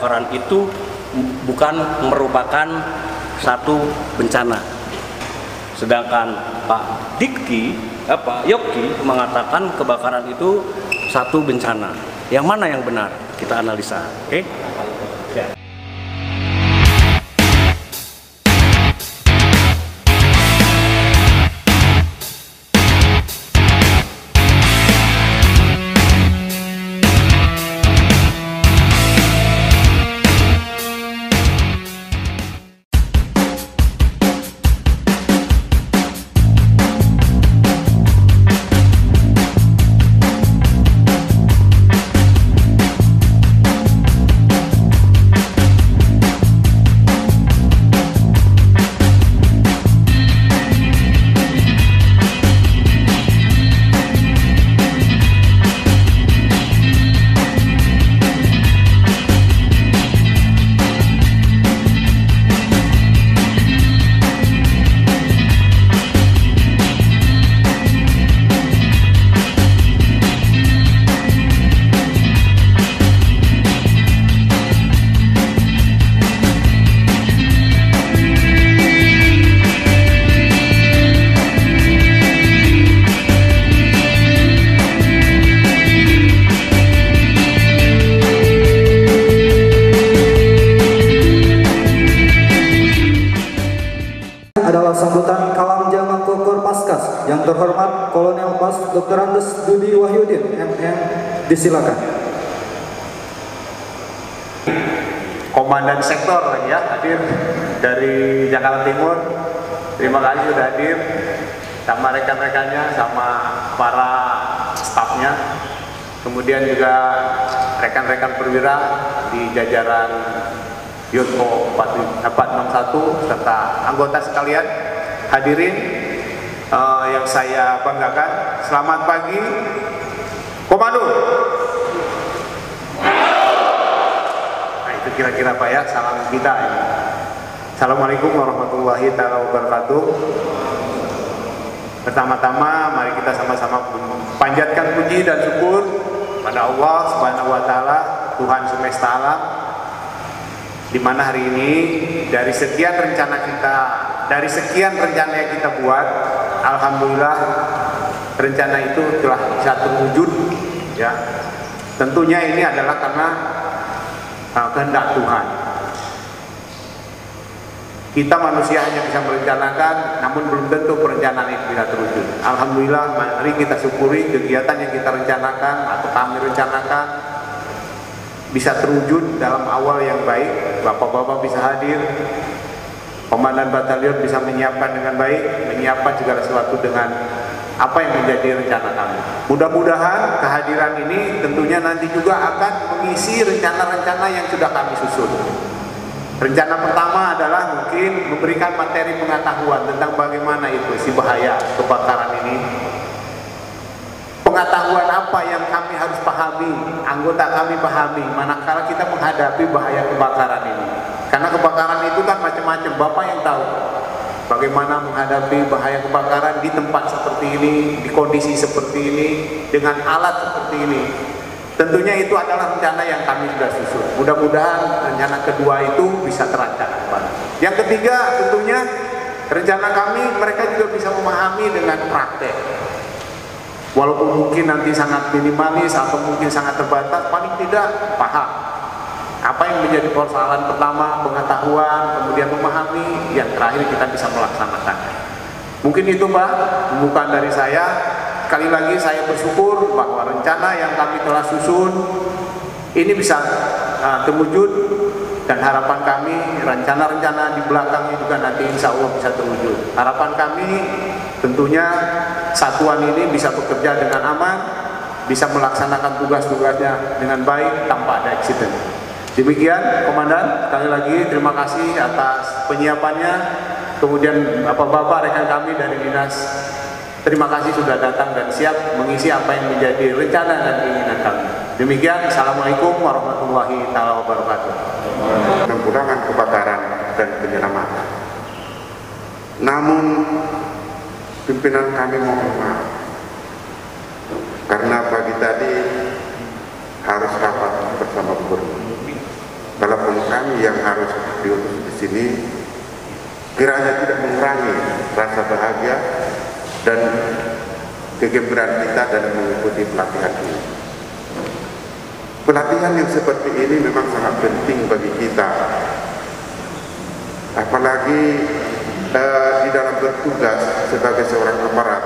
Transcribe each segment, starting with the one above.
kebakaran itu bukan merupakan satu bencana. Sedangkan Pak Yogi mengatakan kebakaran itu satu bencana. Yang mana yang benar? Kita analisa. Oke? Ya. Adalah sambutan Kalam Jama Kokor Paskas yang terhormat Kolonel Pas Dr. Andes Dudi Wahyudin MM, disilakan. Komandan sektor lagi ya hadir dari Jakarta Timur. Terima kasih sudah hadir sama rekan-rekannya, sama para stafnya, kemudian juga rekan-rekan perwira di jajaran Yonko 461 serta anggota sekalian hadirin yang saya banggakan. Selamat pagi, Komando. Nah, itu kira-kira Pak ya salam kita ya. Assalamualaikum warahmatullahi wabarakatuh. Pertama-tama mari kita sama-sama panjatkan puji dan syukur pada Allah Subhanahu wa taala, Tuhan semesta alam, di mana hari ini dari sekian rencana yang kita buat, alhamdulillah rencana itu telah bisa terwujud ya. Tentunya ini adalah karena kehendak Tuhan. Kita manusia hanya bisa merencanakan, namun belum tentu perencanaan itu bisa terwujud. Alhamdulillah, mari kita syukuri kegiatan yang kita rencanakan atau kami rencanakan bisa terwujud dalam awal yang baik. Bapak-bapak bisa hadir, komandan batalion bisa menyiapkan dengan baik, menyiapkan segala sesuatu dengan apa yang menjadi rencana kami. Mudah-mudahan kehadiran ini tentunya nanti juga akan mengisi rencana-rencana yang sudah kami susun. Rencana pertama adalah mungkin memberikan materi pengetahuan tentang bagaimana itu si bahaya kebakaran ini. Pengetahuan apa yang kami harus pahami, anggota kami pahami manakala kita menghadapi bahaya kebakaran ini. Karena kebakaran itu kan macam-macam, Bapak yang tahu bagaimana menghadapi bahaya kebakaran di tempat seperti ini, di kondisi seperti ini, dengan alat seperti ini. Tentunya itu adalah rencana yang kami sudah susun. Mudah-mudahan rencana kedua itu bisa terlaksana. Yang ketiga tentunya rencana kami mereka juga bisa memahami dengan praktek. Walaupun mungkin nanti sangat minimalis atau mungkin sangat terbatas, paling tidak paham apa yang menjadi persoalan pertama, pengetahuan, kemudian memahami, yang terakhir kita bisa melaksanakan. Mungkin itu Pak, pembukaan dari saya. Sekali lagi saya bersyukur bahwa rencana yang kami telah susun ini bisa terwujud, dan harapan kami rencana-rencana di belakangnya juga nanti insya Allah bisa terwujud. Harapan kami tentunya satuan ini bisa bekerja dengan aman, bisa melaksanakan tugas-tugasnya dengan baik tanpa ada eksiden. Demikian Komandan, sekali lagi terima kasih atas penyiapannya. Kemudian bapak-bapak rekan kami dari dinas, terima kasih sudah datang dan siap mengisi apa yang menjadi rencana dan keinginan kami. Demikian, Assalamualaikum warahmatullahi wabarakatuh. Penanggulangan kebakaran dan penyelamatan. Namun pimpinan kami mohon maaf karena pagi tadi harus rapat bersama gubernur. Dalam teman kami yang harus diutus di sini kiranya tidak mengurangi rasa bahagia dan kegembiraan kita dalam mengikuti pelatihan ini. Pelatihan yang seperti ini memang sangat penting bagi kita, apalagi di dalam bertugas sebagai seorang aparat,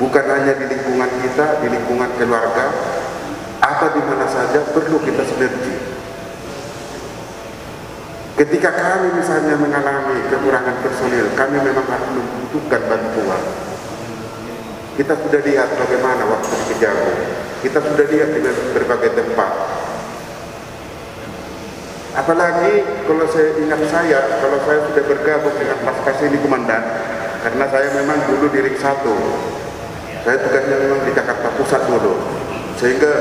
bukan hanya di lingkungan kita, di lingkungan keluarga, atau di mana saja perlu kita sinergi. Ketika kami misalnya mengalami kekurangan personil, kami memang harus membutuhkan bantuan. Kita sudah lihat bagaimana waktu di Kejagung, kita sudah lihat di berbagai tempat. Apalagi kalau saya ingat kalau saya sudah bergabung dengan Paskas ini komandan, karena saya memang dulu di Ring 1, saya tugasnya memang di Jakarta Pusat dulu, sehingga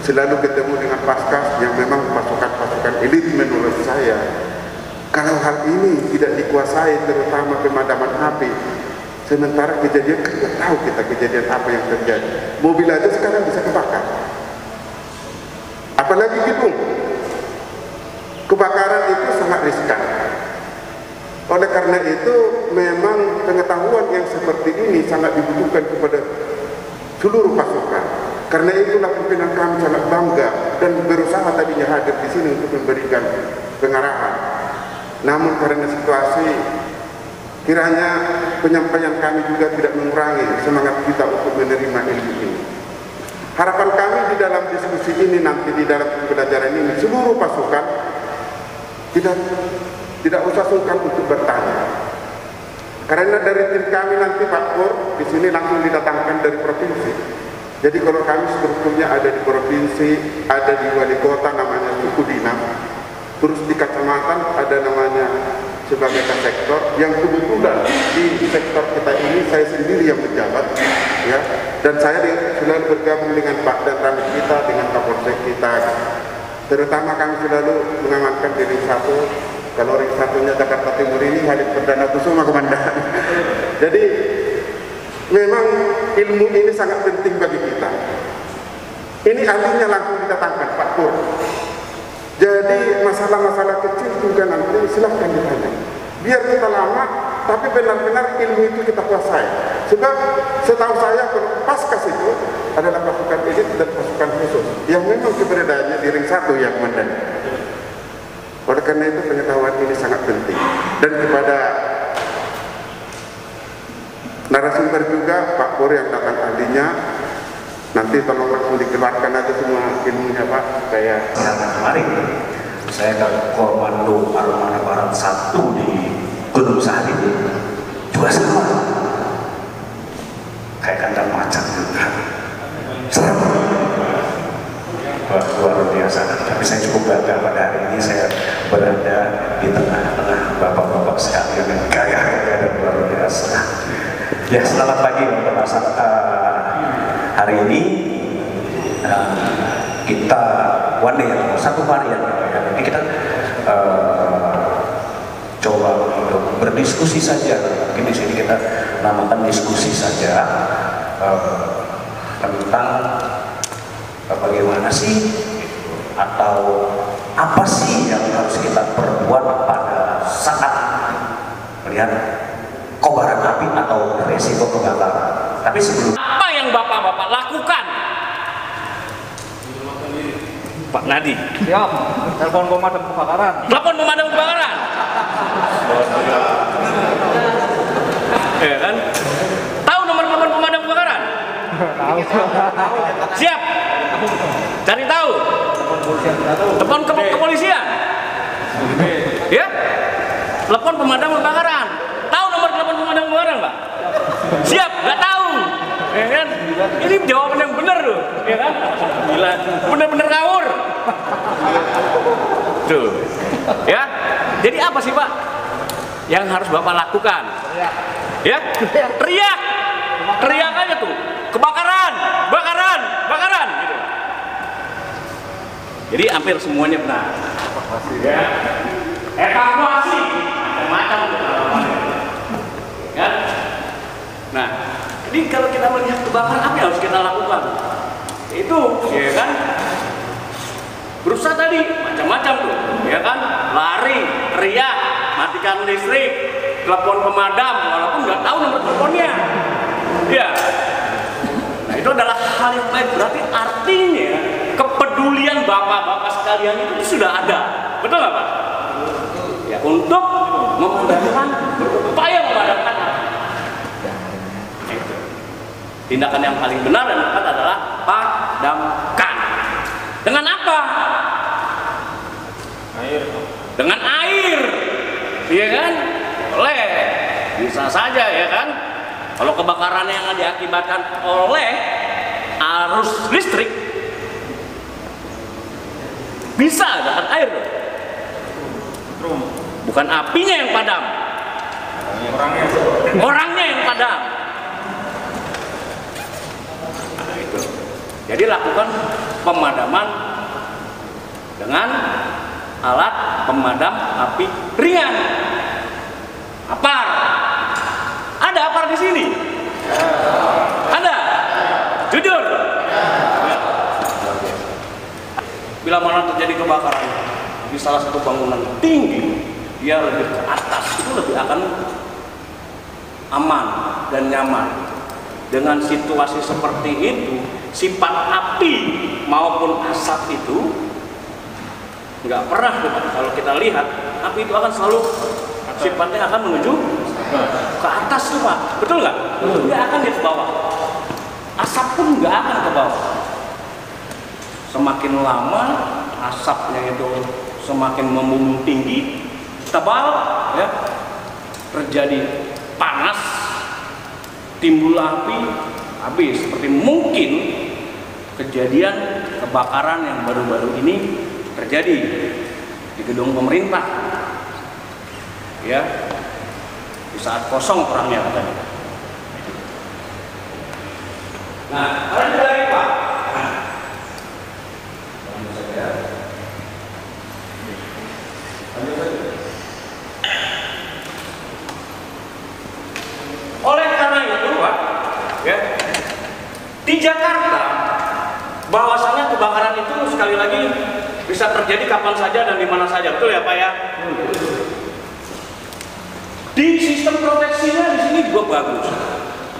selalu ketemu dengan Paskas yang memang pasukan-pasukan elit menurut saya. Kalau hal ini tidak dikuasai, terutama pemadaman api, sementara kejadian tidak tahu kita kejadian apa yang terjadi. Mobil aja sekarang bisa kebakar, apalagi gedung. Kebakaran itu sangat riskan. Oleh karena itu memang pengetahuan yang seperti ini sangat dibutuhkan kepada seluruh pasukan. Karena itulah pimpinan kami sangat bangga dan berusaha tadinya hadir di sini untuk memberikan pengarahan. Namun karena situasi, kiranya penyampaian kami juga tidak mengurangi semangat kita untuk menerima ilmu ini. Harapan kami di dalam diskusi ini nanti, di dalam pembelajaran ini, seluruh pasukan tidak usah sungkan untuk bertanya. Karena dari tim kami nanti Pak Pur di sini langsung didatangkan dari provinsi. Jadi kalau kami strukturnya ada di provinsi, ada di wali kota namanya suku dinas, terus di kecamatan ada namanya sebagai sektor, yang kebetulan di sektor kita ini saya sendiri yang menjabat, ya. Dan saya selalu bergabung dengan Pak dan Ramit kita, dengan Kapolsek kita. Terutama kami selalu mengamankan di Ring 1. Kalau Ring 1-nya Jakarta Timur ini Halim Perdana Kusuma komandan. Jadi memang ilmu ini sangat penting bagi kita. Ini ahlinya langsung didatangkan Pak Pur. Jadi masalah-masalah kecil juga nanti silahkan ditanya. Biar kita lama, tapi benar-benar ilmu itu kita kuasai. Sebab setahu saya Paskas itu adalah pasukan elit dan pasukan khusus yang memang keberadaannya di Ring 1 yang komandan. Oleh karena itu pengetahuan ini sangat penting. Dan kepada narasumber juga Pak Pur yang datang ahlinya, nanti tolong langsung dikeluarkan aja semua ilmunya Pak, supaya kemarin saya ke Komando Armada Barat 1 di Gunung Sahari juga sama, kayak kandang macan juga, serem, luar biasa. Tapi saya cukup bangga pada hari ini saya berada di tengah-tengah bapak-bapak sekalian yang gagah-gagah dan luar biasa. Ya, selamat pagi untuk hari ini kita one day atau satu varian, jadi kita coba untuk berdiskusi saja. Mungkin di sini kita namakan diskusi saja tentang bagaimana sih atau apa sih yang harus kita perbuat pada saat melihat kobaran api atau resiko kebakaran. Tapi sebelum apa yang bapak-bapak lakukan? Pak Nadi. Siap. Telepon pemadam kebakaran. Telepon pemadam kebakaran. Ya kan? Tahu nomor telepon pemadam kebakaran? Tahu. Siap. Cari tahu. Telepon kepolisian. Ya? Telepon pemadam kebakaran. Tahu nomor telepon pemadam kebakaran, Pak? Siap, nggak tahu. Ya kan? Ini jawaban yang benar loh, ya kan? Gila, bener-bener ngawur. Tuh. Ya. Jadi apa sih, Pak, yang harus Bapak lakukan? Ya? Teriak. Teriak aja tuh. Kebakaran, bakaran, bakaran gitu. Jadi hampir semuanya benar. Ya. Evakuasi macam-macam. Ya. Nah, jadi kalau kita melihat kebakaran, apa yang harus kita lakukan? Itu, ya kan? Berusaha tadi macam-macam tuh. teriak, matikan listrik, telepon pemadam, walaupun nggak tahu nomor teleponnya. Ya, nah itu adalah hal yang baik. Berarti artinya kepedulian bapak-bapak sekalian itu sudah ada, betul nggak Pak? Ya, untuk memadamkan, berupaya memadamkan. Itu tindakan yang paling benar dan tepat adalah padamkan. Dengan apa? Air. Dengan air, iya kan? Oleh, bisa saja ya kan? Kalau kebakaran yang diakibatkan oleh arus listrik, bisa dengan air, bukan apinya yang padam, orangnya yang padam. Nah, itu. Jadi lakukan pemadaman dengan alat pemadam api ringan. Apar. Ada apar di sini? Ada? Jujur? Bila mana terjadi kebakaran di salah satu bangunan tinggi, dia lebih ke atas, itu lebih akan aman dan nyaman. Dengan situasi seperti itu, sifat api maupun asap itu nggak pernah, kalau kita lihat, api itu akan selalu sifatnya akan menuju ke atas tuh Pak, betul nggak? Nggak akan ke bawah. Asap pun nggak akan ke bawah. Semakin lama asapnya itu semakin membumbung tinggi, tebal, ya, terjadi panas, timbul api, habis. Seperti mungkin kejadian kebakaran yang baru-baru ini terjadi di gedung pemerintah, ya, di saat kosong orangnya katanya. Nah, ada lagi Pak. Oleh karena itu Pak, ya, di Jakarta bahwasannya kebakaran itu sekali lagi bisa terjadi kapan saja dan di mana saja, betul ya Pak ya? Di sistem proteksinya di sini juga bagus,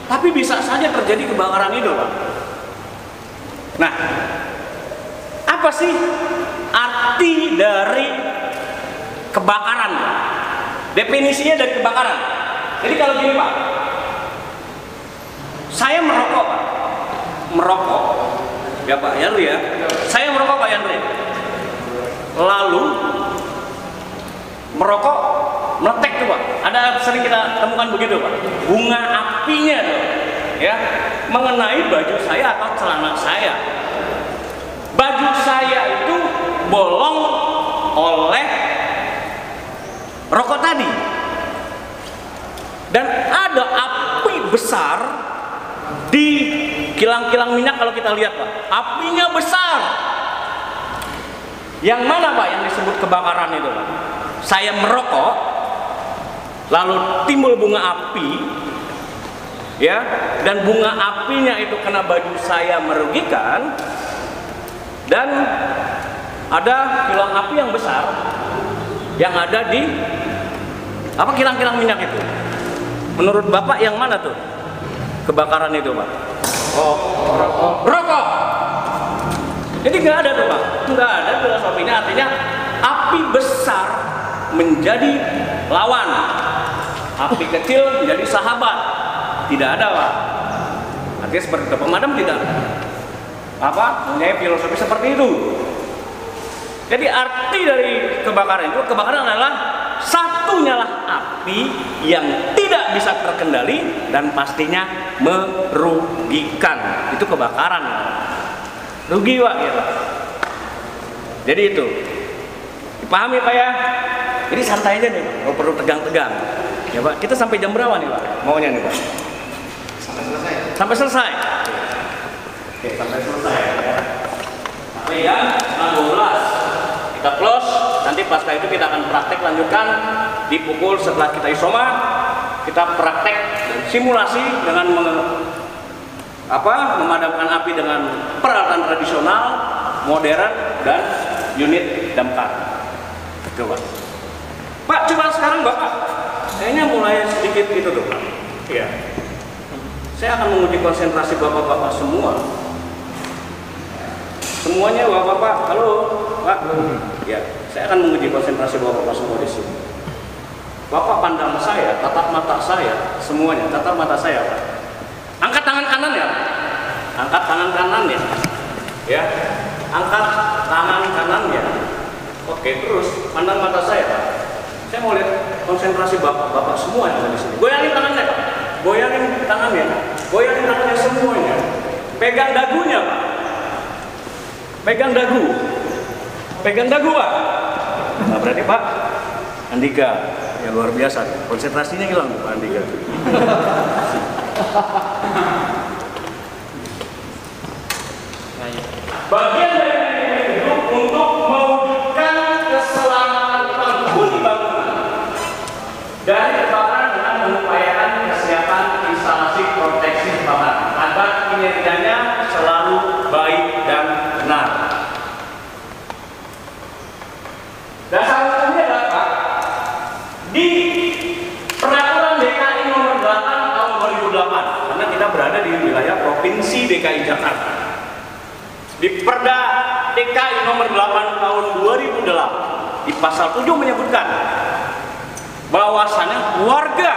tapi bisa saja terjadi kebakaran itu Pak. Nah, apa sih arti dari kebakaran? Definisinya dari kebakaran. Jadi kalau gini Pak, saya merokok Pak, merokok, ya Pak Yandri ya, saya merokok Pak Yandri, lalu merokok meletek tuh Pak, ada sering kita temukan begitu Pak, bunga apinya tuh, ya, mengenai baju saya atau celana saya. Baju saya itu bolong oleh rokok tadi, dan ada api besar di kilang-kilang minyak. Kalau kita lihat Pak, apinya besar. Yang mana Pak yang disebut kebakaran itu Pak? Saya merokok, lalu timbul bunga api, ya, dan bunga apinya itu kena baju saya merugikan, dan ada kilang api yang besar yang ada di apa kilang-kilang minyak itu. Menurut Bapak yang mana tuh kebakaran itu Pak? Rokok. Jadi nggak ada tuh Pak, nggak ada filosofinya. Artinya api besar menjadi lawan, api kecil menjadi sahabat. Tidak ada Pak. Artinya seperti itu. Pemadam tidak apa mempunyai filosofi seperti itu. Jadi arti dari kebakaran itu, kebakaran adalah satu nyala api yang tidak bisa terkendali dan pastinya merugikan. Itu kebakaran, rugi Pak gitu. Jadi itu dipahami Pak ya. Jadi santai aja nih, nggak perlu tegang-tegang ya Pak. Kita sampai jam berapa nih Pak maunya nih Pak? Sampai selesai. Sampai selesai. Oke, sampai selesai ya. Sampai ya, 12. Kita close, nanti pasca itu kita akan praktek lanjutkan di pukul setelah kita isoma, kita praktek simulasi dengan memadamkan api dengan peralatan tradisional, modern, dan unit damkar. Coba Pak, coba sekarang Bapak, kayaknya mulai sedikit itu tuh Pak. Iya. Saya akan menguji konsentrasi Bapak-Bapak semua. Semuanya Bapak-Bapak, halo Pak. Ya, saya akan menguji konsentrasi Bapak-Bapak semua di sini. Bapak pandang saya, tatap mata saya, semuanya, tatap mata saya Pak. Angkat tangan kanan ya. Angkat tangan kanan ya. Ya. Angkat tangan kanan ya. Oke, terus pandang mata saya Pak. Saya mau lihat konsentrasi bapak-bapak semua yang ada di sini. Goyangin tangannya Pak. Goyangin tangannya. Goyangin tangannya semuanya. Pegang dagunya Pak. Pegang dagu. Pegang dagu Pak. Nah, berarti Pak Andika ya luar biasa. Konsentrasinya hilang Pak Andika. Bagian dari hidup untuk mewujudkan keselamatan penghuni bangunan dari kebakaran dengan mengupayakan kesiapan instalasi proteksi kebakaran agar kinerjanya selalu baik dan benar. Dasar hukumnya adalah Pak, di Peraturan DKI nomor 8 tahun 2008, karena kita berada di wilayah Provinsi DKI Jakarta. Di Perda DKI nomor 8 tahun 2008 di pasal 7 menyebutkan bahwasannya warga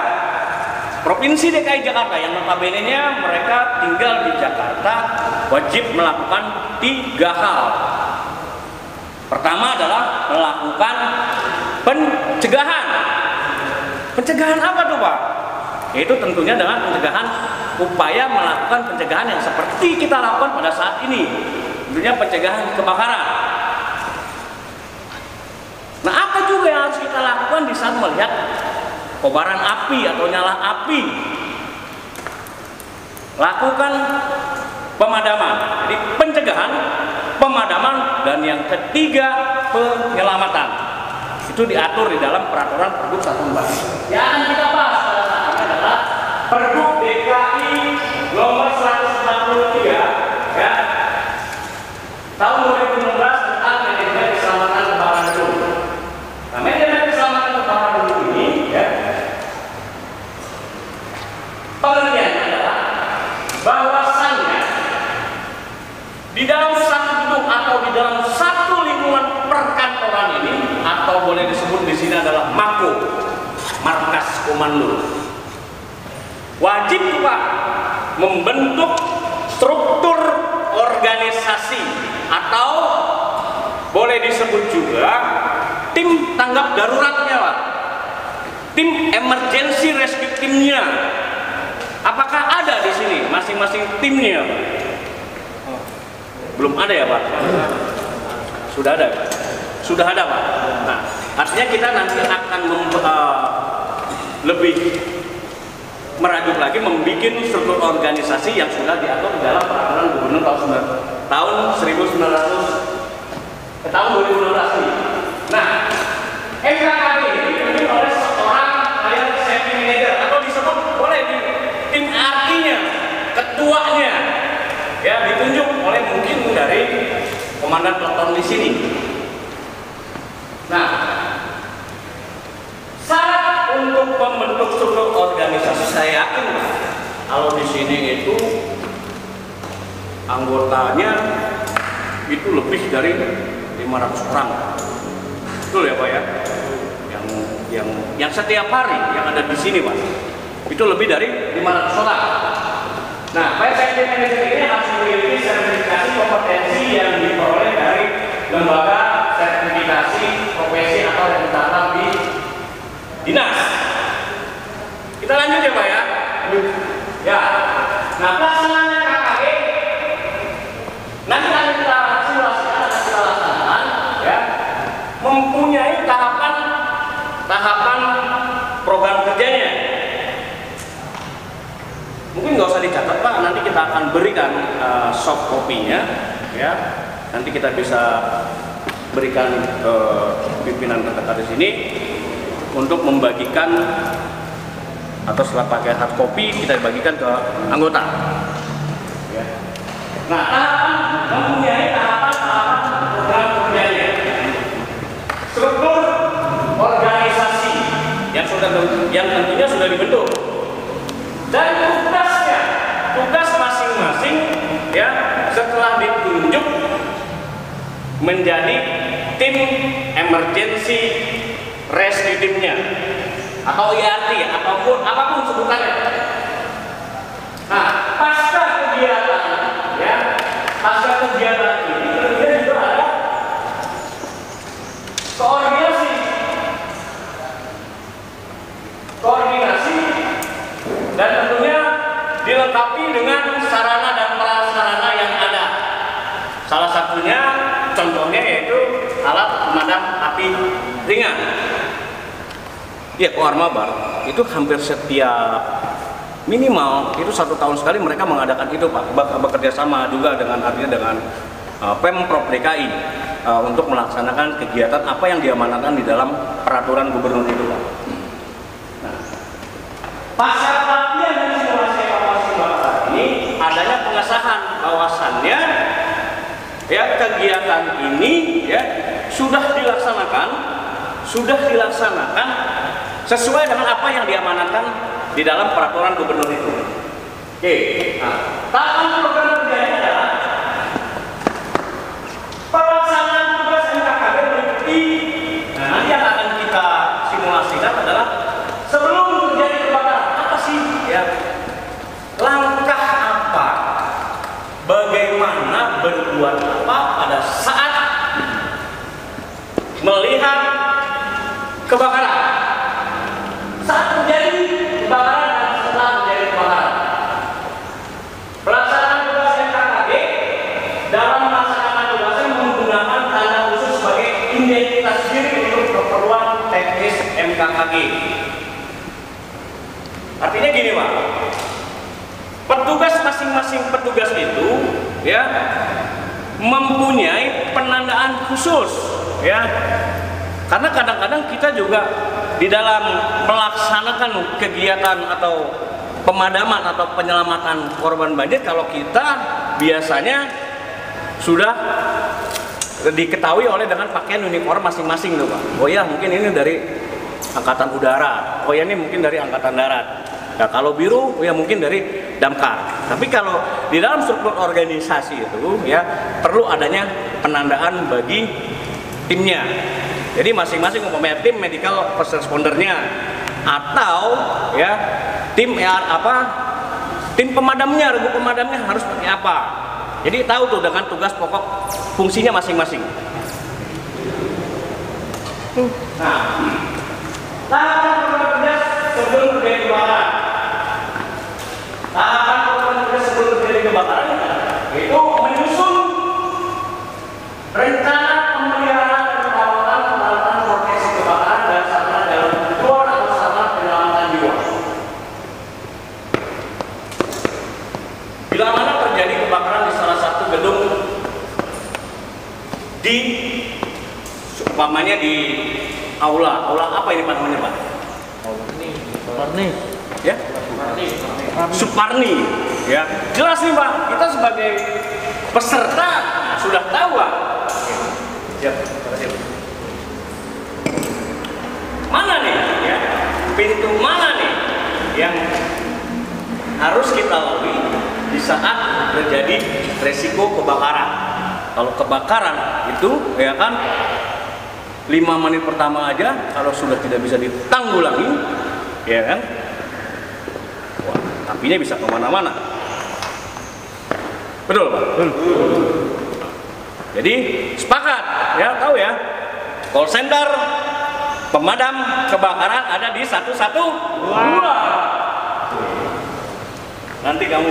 Provinsi DKI Jakarta yang notabene-nya mereka tinggal di Jakarta wajib melakukan 3 hal. Pertama adalah melakukan pencegahan. Pencegahan apa tuh Pak? Yaitu tentunya dengan pencegahan, upaya melakukan pencegahan yang seperti kita lakukan pada saat ini. Tentunya pencegahan kebakaran. Nah, apa juga yang harus kita lakukan di saat melihat kobaran api atau nyala api? Lakukan pemadaman. Jadi pencegahan, pemadaman, dan yang ketiga penyelamatan. Itu diatur di dalam peraturan Pergub 114. Yang akan kita bahas pada saat ini adalah Pergub DKI nomor 143 ya, tahun 2016 tentang manajemen keselamatan kebakaran gedung. Nah, manajemen keselamatan kebakaran gedung ini ya, pengertiannya adalah bahwasannya di dalam satu gedung atau di dalam satu lingkungan perkantoran ini, atau boleh disebut di sini adalah mako, markas komando, wajib Pak membentuk struktur organisasi atau boleh disebut juga tim tanggap daruratnya Pak, tim emergency rescue timnya. Apakah ada di sini masing-masing timnya Pak? Belum ada ya Pak? Sudah ada Pak? Sudah ada Pak? Nah, artinya kita nanti akan lebih merajuk lagi membuat struktur organisasi yang sudah diatur di dalam peraturan gubernur tahun 2016 ini. Nah, MKKB ini dipimpin oleh seorang kayak safety manager atau disebut boleh di tim artinya ketuanya ya, ditunjuk oleh mungkin dari komandan peleton di sini. Nah, syarat untuk membentuk struktur organisasi saya yakin kalau di sini itu anggotanya itu lebih dari 500 orang. Betul ya Pak ya? Yang setiap hari yang ada di sini Pak, itu lebih dari 500 orang. Nah, safety manager ini harus memiliki sertifikasi kompetensi yang diperoleh dari lembaga sertifikasi profesi atau yang tertera di dinas. Kita lanjut ya Pak ya. Ya. Nah, pelaksanaannya KKG nanti akan kita simulasikan, akan kita laksanakan ya, mempunyai tahapan program kerjanya. Mungkin nggak usah dicatat Pak, nanti kita akan berikan soft copy-nya ya. Nanti kita bisa berikan ke pimpinan terdekat di sini untuk membagikan, atau setelah pakai hard copy kita bagikan ke anggota. Ya. Nah, mempunyai tahapan program kerjanya, struktur organisasi yang tentunya sudah dibentuk. Dan tugas masing-masing ya setelah ditunjuk menjadi tim emergency rescue teamnya atau IRT ataupun apapun sebutannya. Nah, pasca kegiatan ini kemudian juga ada koordinasi dan tentunya dilengkapi dengan sarana dan prasarana yang ada. Salah satunya contohnya yaitu alat pemadam api ringan. Ya, Koarmabar itu hampir setiap minimal itu 1 tahun sekali mereka mengadakan itu, Pak. Bekerja sama juga dengan Pemprov DKI untuk melaksanakan kegiatan apa yang diamanatkan di dalam peraturan gubernur itu, Pak. Nah, pasca pelatihan dan simulasi evakuasi kebakaran ini adanya pengesahan bahwasannya ya kegiatan ini ya sudah dilaksanakan sesuai dengan apa yang diamanatkan di dalam peraturan gubernur itu. Oke. Nah, tahapan program kerjanya adalah pelaksanaan tugas NKKB meliputi. Nah, nanti yang akan kita simulasikan adalah sebelum terjadi kebakaran apa sih ya? Langkah apa? Bagaimana berbuat apa pada saat melihat kebakaran? Saat terjadi kebakaran dan setelah terjadi kebakaran. Pelaksanaan tugas NKKB dalam melaksanakan tugasnya menggunakan tanda khusus sebagai identitas diri untuk keperluan teknis MKKG. Artinya gini, Pak. Petugas masing-masing petugas itu ya mempunyai penandaan khusus ya. Karena kadang-kadang kita juga di dalam melaksanakan kegiatan atau pemadaman atau penyelamatan korban banjir, kalau kita biasanya sudah diketahui oleh dengan pakaian uniform masing-masing tuh, Pak. Oh ya, mungkin ini dari Angkatan Udara. Oh ya, ini mungkin dari Angkatan Darat. Nah, kalau biru, oh ya mungkin dari Damkar. Tapi kalau di dalam struktur organisasi itu ya perlu adanya penandaan bagi timnya. Jadi masing-masing umpamanya tim medical first respondernya atau ya tim tim pemadamnya, regu pemadamnya harus seperti apa. Jadi tahu tuh dengan tugas pokok fungsinya masing-masing. Nah, tahapan program kerja sebelum terjadi kebakaran. Tahapan program kerja sebelum terjadi kebakaran itu menyusun rencana pemeliharaan dan perawatan peralatan proteksi kebakaran dan sarana dalam keluar atau sarana penyelamatan jiwa. Bila mana terjadi kebakaran di salah satu gedung di umpamanya di aula apa ini Pak namanya, Pak? Suparni. Ya? Suparni. Ya. Jelas nih, Pak. Kita sebagai peserta sudah tahu, Pak. Siap. Mana nih? Ya. Pintu mana nih yang harus kita lalui di saat terjadi resiko kebakaran? Kalau kebakaran itu ya kan 5 menit pertama aja kalau sudah tidak bisa ditanggulangi, ya kan, wah, apinya bisa kemana-mana. Betul, Pak? Betul. Jadi sepakat, ya tahu ya, call center pemadam kebakaran ada di 112. Nanti kamu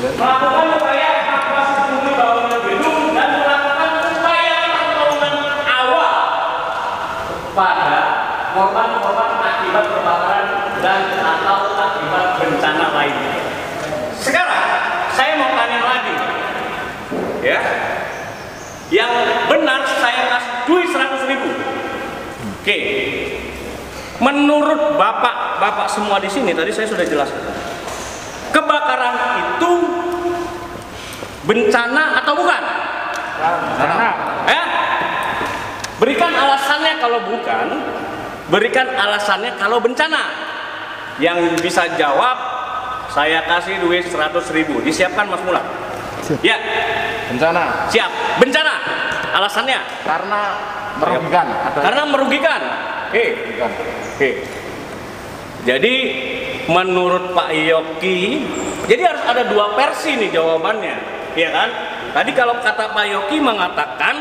melakukan upaya evakuasi penghuni bangunan gedung dan melakukan upaya pertolongan awal pada korban-korban akibat kebakaran dan atau akibat bencana lainnya. Sekarang saya mau tanya lagi, ya, yang benar saya kasih duit 100.000. Oke, menurut bapak semua di sini tadi saya sudah jelaskan. Kebakaran itu bencana atau bukan? Bencana. Berikan alasannya kalau bukan, berikan alasannya kalau bencana. Yang bisa jawab, saya kasih duit 100.000. Disiapkan Mas Mulat. Ya. Bencana. Siap. Bencana. Alasannya? Karena merugikan. Karena merugikan. Oke. Jadi menurut Pak Yoki, jadi harus ada dua versi nih jawabannya, ya kan? Tadi kalau kata Pak Yoki mengatakan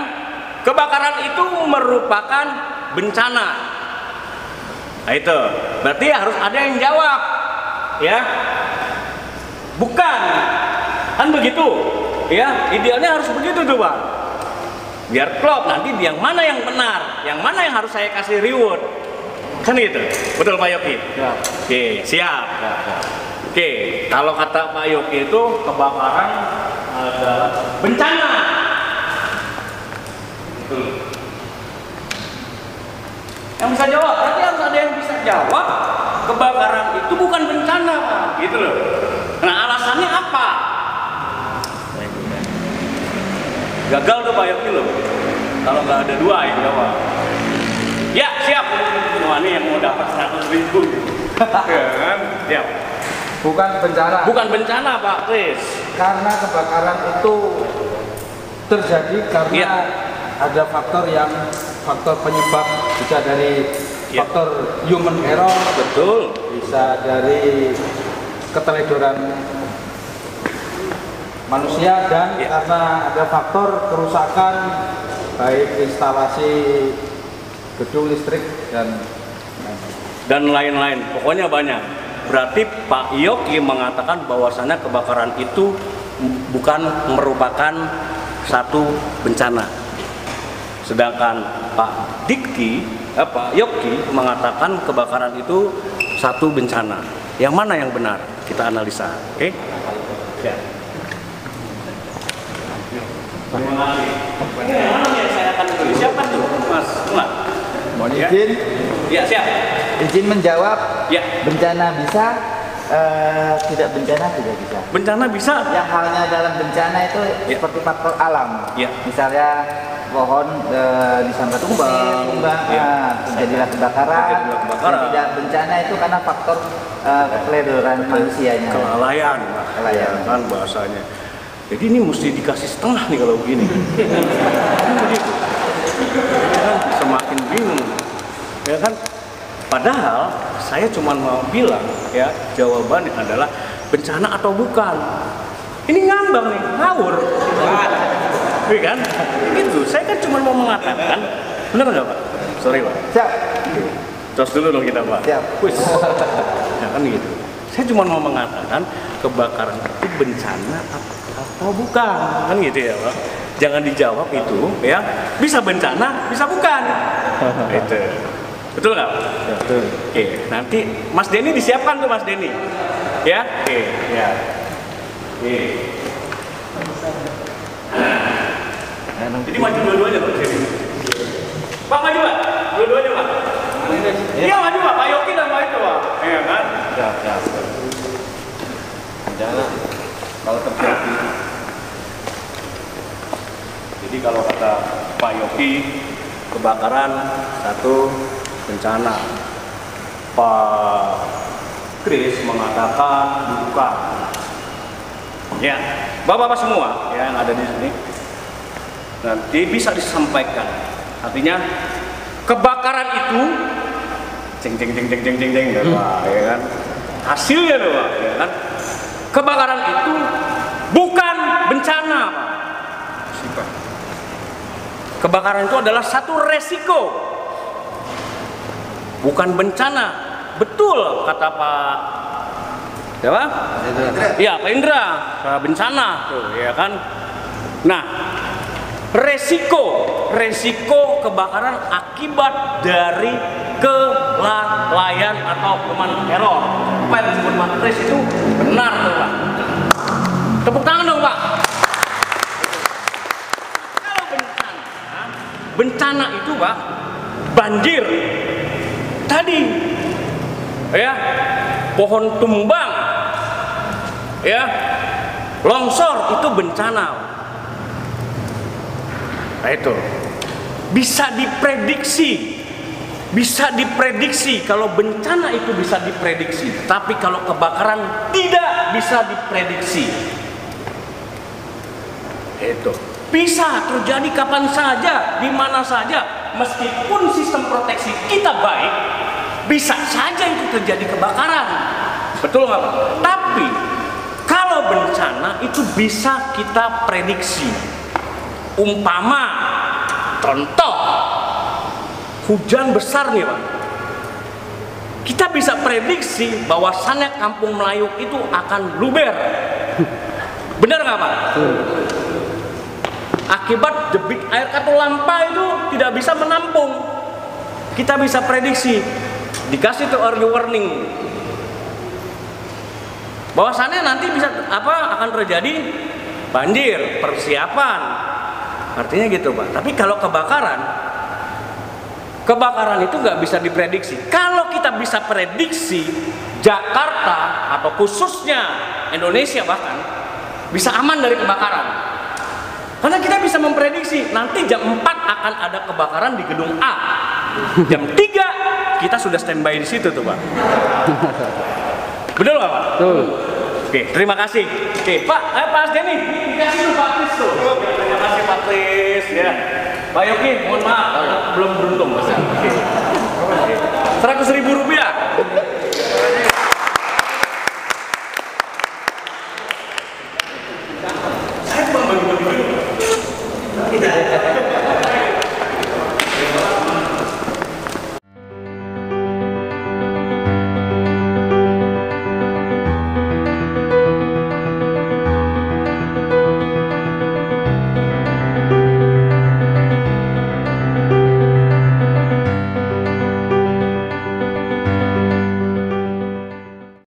kebakaran itu merupakan bencana. Nah itu, berarti harus ada yang jawab, ya? Bukan, kan begitu, ya? Idealnya harus begitu tuh Pak. Biar klop, nanti yang mana yang benar, yang mana yang harus saya kasih reward, kan gitu, betul Pak Yoki? Ya. Oke, siap. Ya. Oke, kalau kata Pak Yoki itu kebakaran adalah bencana. Betul. Yang bisa jawab, berarti harus ada yang bisa jawab kebakaran itu bukan bencana, Pak. Gitu loh. Nah, alasannya apa? Gagal tuh Pak Yoki loh. Kalau nggak ada dua yang jawab. Ya, siap. Wah, ini yang mau dapat 100.000. Ya kan? Siap. Bukan bencana. Bukan bencana Pak Kris. Karena kebakaran itu terjadi karena Ya. ada faktor penyebab, bisa dari Ya. faktor human error, Betul. bisa dari keteledoran manusia, dan Ya. karena ada faktor kerusakan baik instalasi gedung listrik dan lain-lain. Pokoknya banyak. Berarti Pak Yoki mengatakan bahwasannya kebakaran itu bukan merupakan satu bencana. Sedangkan Pak Yoki mengatakan kebakaran itu satu bencana. Yang mana yang benar? Kita analisa. Oke? Ya. Terima kasih. Yang mana yang saya akan tulis? Siapa tuh, Mas? Mulat. Mohon Ya. izin, Ya, siap. izin menjawab. Ya. Bencana bisa, tidak bencana tidak bisa. Bencana bisa. Yang halnya dalam bencana itu Ya. seperti faktor alam. Ya. Misalnya pohon disambat tumbang, Ya. terjadilah kebakaran. Terjadilah kebakaran. Dan tidak bencana itu karena faktor keteledoran manusianya. Kelalaian, Kelalaian. ya kan bahasanya. Jadi ini mesti dikasih setengah nih kalau begini. Kan begitu. Ya kan, semakin bingung, ya kan. Padahal saya cuma mau bilang ya jawabannya adalah bencana atau bukan. Ini ngambang nih, ngawur. Iya kan? Gitu. Saya kan cuma mau mengatakan, benar nggak Pak? Sorry Pak. Siap. Tos dulu dong kita Pak. Siap. Wis. Ya kan gitu. Saya cuma mau mengatakan kebakaran itu bencana atau bukan, kan gitu ya Pak. Jangan dijawab itu ya. Bisa bencana, bisa bukan. Itu. Betul nggak Pak? betul. Oke, nanti Mas Denny disiapkan tuh Mas Denny. Ya? Oke, ya. Oke. Jadi maju dua-duanya Pak Denny. Pak maju Pak, dua-duanya Pak. Iya maju Pak, Pak Yoki dan Pak itu Pak. Iya kan? Ya. Bencana kalau terjadi. Jadi kalau kata Pak Yoki, kebakaran satu bencana. Pak Kris mengatakan bukan. Ya, bapak-bapak semua ya, yang ada di sini nanti bisa disampaikan. Artinya kebakaran itu jeng ya kan? Hasilnya tuh Pak, ya kan? Kebakaran itu bukan bencana, Pak. Kebakaran itu adalah satu resiko, bukan bencana. Betul kata Pak siapa? Iya Pak Indra, bencana tuh ya kan. Nah, resiko kebakaran akibat dari kelalaian atau human error. Apa yang disebut matris itu benar tuh Pak. Tepuk tangan dong Pak. Kalau bencana itu Pak, banjir tadi ya, pohon tumbang ya, longsor itu bencana. Nah itu bisa diprediksi. Bisa diprediksi, kalau bencana itu bisa diprediksi, tapi kalau kebakaran tidak bisa diprediksi. Itu bisa terjadi kapan saja, di mana saja, meskipun sistem proteksi kita baik, bisa saja itu terjadi kebakaran. Betul nggak Pak? Tapi kalau bencana itu bisa kita prediksi. Umpama, contoh, hujan besar nih Pak. Kita bisa prediksi bahwasannya Kampung Melayu itu akan luber. Benar nggak Pak? Akibat debit air katulampa itu tidak bisa menampung. Kita bisa prediksi. Dikasih tuh early warning. Bahwasannya nanti bisa akan terjadi banjir, persiapan. Artinya gitu Pak. Tapi kalau kebakaran itu nggak bisa diprediksi. Kalau kita bisa prediksi, Jakarta atau khususnya Indonesia bahkan bisa aman dari kebakaran. Karena kita bisa memprediksi nanti jam 4 akan ada kebakaran di gedung A. Jam 3 kita sudah standby di situ tuh Pak. Betul nggak Pak? Betul. Oke, terima kasih. Oke, Pak Denny, dikasih tuh Pak Kris tuh. Terima kasih Pak Kris ya. Pak Yogi, mohon maaf, belum beruntung Mas. Oke. 100.000 rupiah.